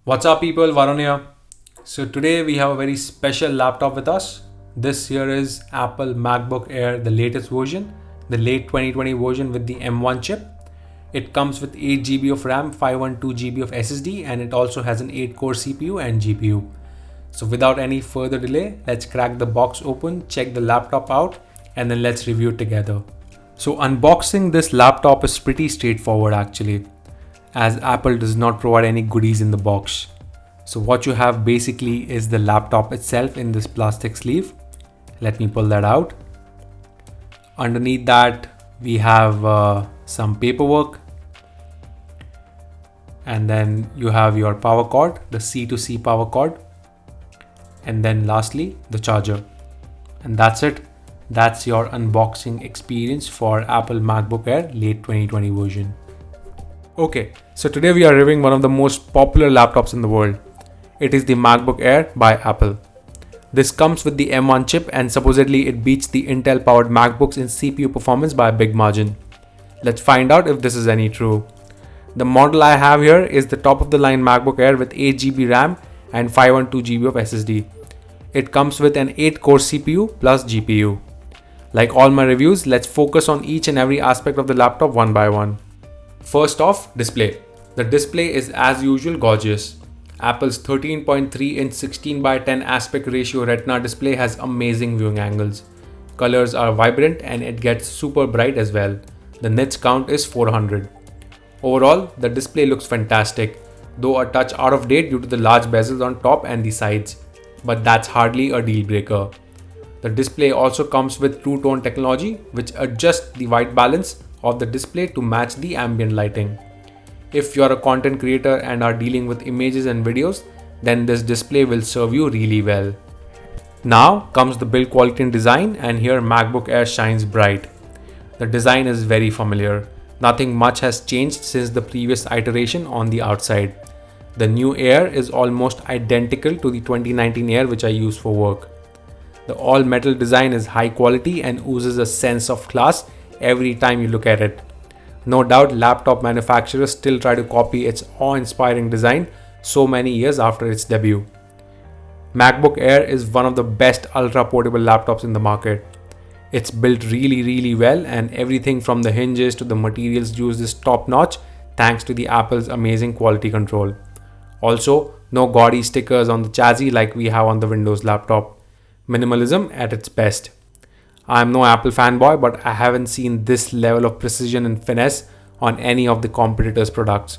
What's up people, Varun here. So today we have a very special laptop with us. This here is Apple MacBook Air, the latest version, the late 2020 version with the M1 chip. It comes with 8 GB of RAM, 512 GB of SSD, and it also has an 8-core CPU and GPU. So without any further delay, let's crack the box open, check the laptop out, and then let's review it together. So unboxing this laptop is pretty straightforward actually, as Apple does not provide any goodies in the box. So what you have basically is the laptop itself in this plastic sleeve. Let me pull that out. Underneath that we have some paperwork, and then you have your power cord, the C to C power cord, and then lastly the charger. And that's it. That's your unboxing experience for Apple MacBook Air late 2020 version. Okay, so today we are reviewing one of the most popular laptops in the world. It is the MacBook Air by Apple. This comes with the M1 chip and supposedly it beats the Intel powered MacBooks in CPU performance by a big margin. Let's find out if this is any true. The model I have here is the top of the line MacBook Air with 8 GB RAM and 512 GB of SSD. It comes with an 8-core CPU plus GPU. Like all my reviews, let's focus on each and every aspect of the laptop one by one. First off, display. The display is as usual gorgeous. Apple's 13.3-inch 16:10 aspect ratio Retina display has amazing viewing angles. Colors are vibrant and it gets super bright as well. The nits count is 400. Overall, the display looks fantastic, though a touch out of date due to the large bezels on top and the sides. But that's hardly a deal breaker. The display also comes with True Tone technology, which adjusts the white balance of the display to match the ambient lighting. If you're a content creator and are dealing with images and videos, then this display will serve you really well. Now comes the build quality and design, and here MacBook Air shines bright. The design is very familiar. Nothing much has changed since the previous iteration on the outside. The new Air is almost identical to the 2019 Air which I use for work. The all metal design is high quality and oozes a sense of class every time you look at it. No doubt laptop manufacturers still try to copy its awe-inspiring design so many years after its debut. MacBook Air is one of the best ultra-portable laptops in the market. It's built really well, and everything from the hinges to the materials used is top-notch thanks to the Apple's amazing quality control. Also, no gaudy stickers on the chassis like we have on the Windows laptop. Minimalism at its best. I'm no Apple fanboy, but I haven't seen this level of precision and finesse on any of the competitors' products.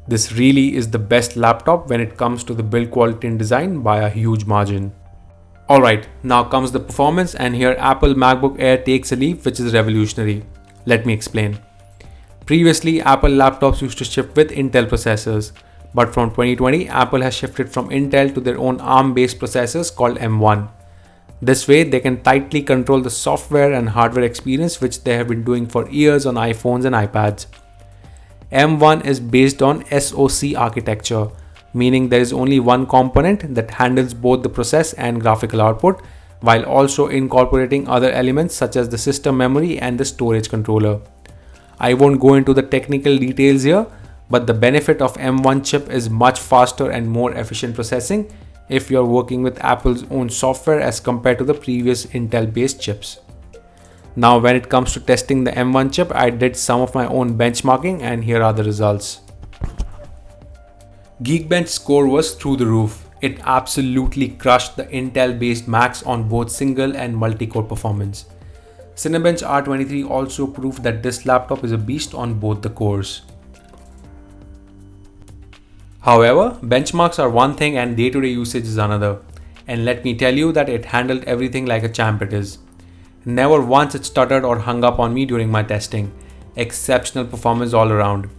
This really is the best laptop when it comes to the build quality and design by a huge margin. Alright, now comes the performance, and here Apple MacBook Air takes a leap which is revolutionary. Let me explain. Previously, Apple laptops used to ship with Intel processors, but from 2020, Apple has shifted from Intel to their own ARM-based processors called M1. This way, they can tightly control the software and hardware experience which they have been doing for years on iPhones and iPads. M1 is based on SoC architecture, meaning there is only one component that handles both the process and graphical output, while also incorporating other elements such as the system memory and the storage controller. I won't go into the technical details here, but the benefit of M1 chip is much faster and more efficient processing if you're working with Apple's own software as compared to the previous Intel-based chips. Now when it comes to testing the M1 chip, I did some of my own benchmarking, and here are the results. Geekbench score was through the roof. It absolutely crushed the Intel-based Macs on both single and multi-core performance. Cinebench R23 also proved that this laptop is a beast on both the cores. However, benchmarks are one thing and day-to-day usage is another. And let me tell you that it handled everything like a champ it is. Never once it stuttered or hung up on me during my testing. Exceptional performance all around.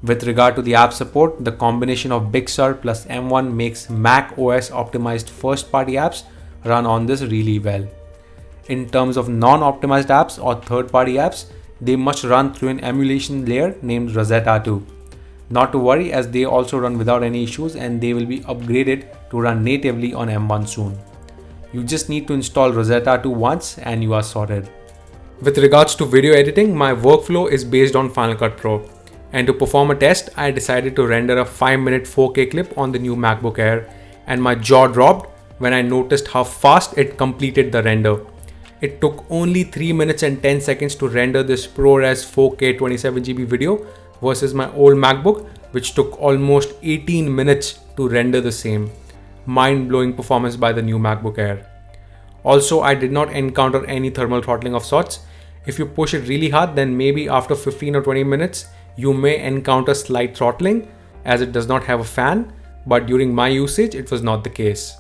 With regard to the app support, the combination of Big Sur plus M1 makes Mac OS optimized first-party apps run on this really well. In terms of non-optimized apps or third-party apps, they must run through an emulation layer named Rosetta 2. Not to worry, as they also run without any issues and they will be upgraded to run natively on M1 soon. You just need to install Rosetta 2 once and you are sorted. With regards to video editing, my workflow is based on Final Cut Pro. And to perform a test, I decided to render a 5-minute 4K clip on the new MacBook Air, and my jaw dropped when I noticed how fast it completed the render. It took only 3 minutes and 10 seconds to render this ProRes 4K 27GB video versus my old MacBook, which took almost 18 minutes to render the same. Mind-blowing performance by the new MacBook Air. Also, I did not encounter any thermal throttling of sorts. If you push it really hard, then maybe after 15 or 20 minutes, you may encounter slight throttling as it does not have a fan, but during my usage, it was not the case.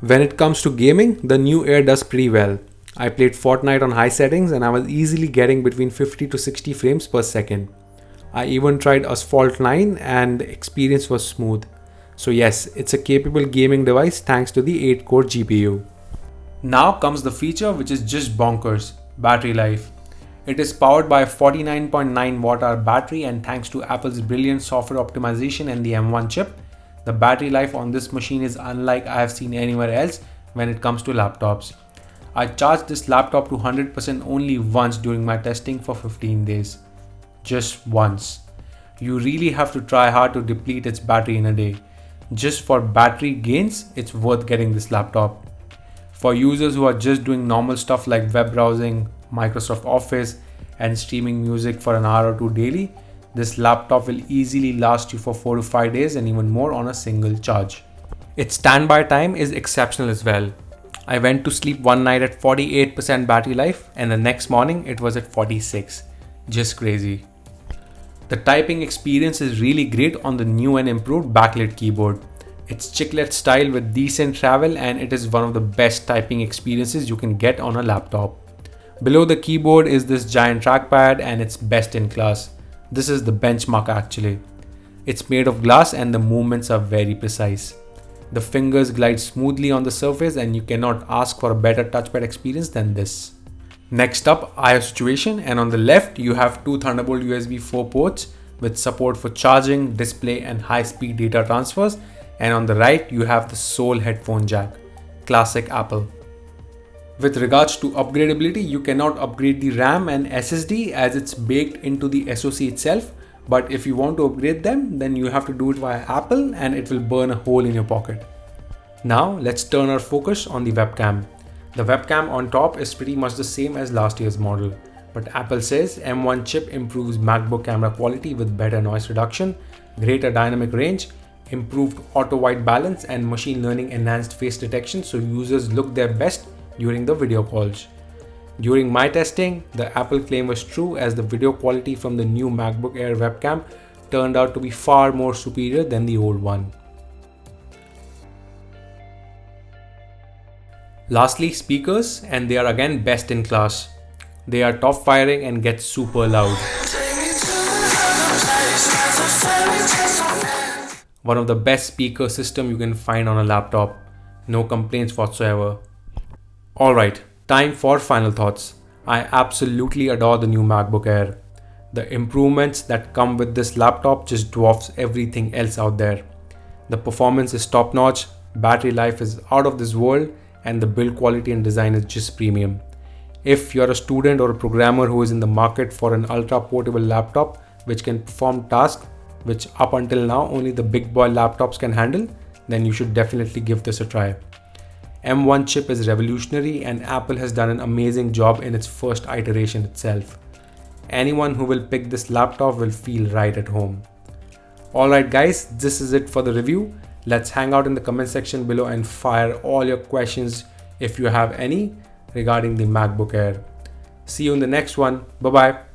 When it comes to gaming, the new Air does pretty well. I played Fortnite on high settings and I was easily getting between 50 to 60 frames per second. I even tried Asphalt 9 and the experience was smooth. So yes, it's a capable gaming device thanks to the 8-core GPU. Now comes the feature which is just bonkers, battery life. It is powered by a 49.9 watt-hour battery, and thanks to Apple's brilliant software optimization and the M1 chip, the battery life on this machine is unlike I have seen anywhere else when it comes to laptops. I charged this laptop to 100% only once during my testing for 15 days. Just once. You really have to try hard to deplete its battery in a day. Just for battery gains, it's worth getting this laptop. For users who are just doing normal stuff like web browsing, Microsoft Office, and streaming music for an hour or two daily, this laptop will easily last you for 4 to 5 days and even more on a single charge. Its standby time is exceptional as well. I went to sleep one night at 48% battery life and the next morning it was at 46. Just crazy. The typing experience is really great on the new and improved backlit keyboard. It's chiclet style with decent travel, and it is one of the best typing experiences you can get on a laptop. Below the keyboard is this giant trackpad and it's best in class. This is the benchmark actually. It's made of glass and the movements are very precise. The fingers glide smoothly on the surface and you cannot ask for a better touchpad experience than this. Next up, I/O situation, and on the left you have two Thunderbolt USB 4 ports with support for charging, display and high-speed data transfers, and on the right you have the sole headphone jack. Classic Apple. With regards to upgradability, you cannot upgrade the RAM and SSD as it's baked into the SoC itself, but if you want to upgrade them, then you have to do it via Apple and it will burn a hole in your pocket. Now let's turn our focus on the webcam. The webcam on top is pretty much the same as last year's model, but Apple says M1 chip improves MacBook camera quality with better noise reduction, greater dynamic range, improved auto white balance and machine learning enhanced face detection so users look their best during the video calls. During my testing, the Apple claim was true as the video quality from the new MacBook Air webcam turned out to be far more superior than the old one. Lastly, speakers, and they are again best in class. They are top firing and get super loud. One of the best speaker system you can find on a laptop. No complaints whatsoever. Alright, time for final thoughts. I absolutely adore the new MacBook Air. The improvements that come with this laptop just dwarfs everything else out there. The performance is top notch, battery life is out of this world, and the build quality and design is just premium. If you're a student or a programmer who is in the market for an ultra portable laptop which can perform tasks which up until now only the big boy laptops can handle, then you should definitely give this a try. M1 chip is revolutionary and Apple has done an amazing job in its first iteration itself. Anyone who will pick this laptop will feel right at home. Alright guys, this is it for the review. Let's hang out in the comment section below and fire all your questions if you have any regarding the MacBook Air. See you in the next one. Bye bye.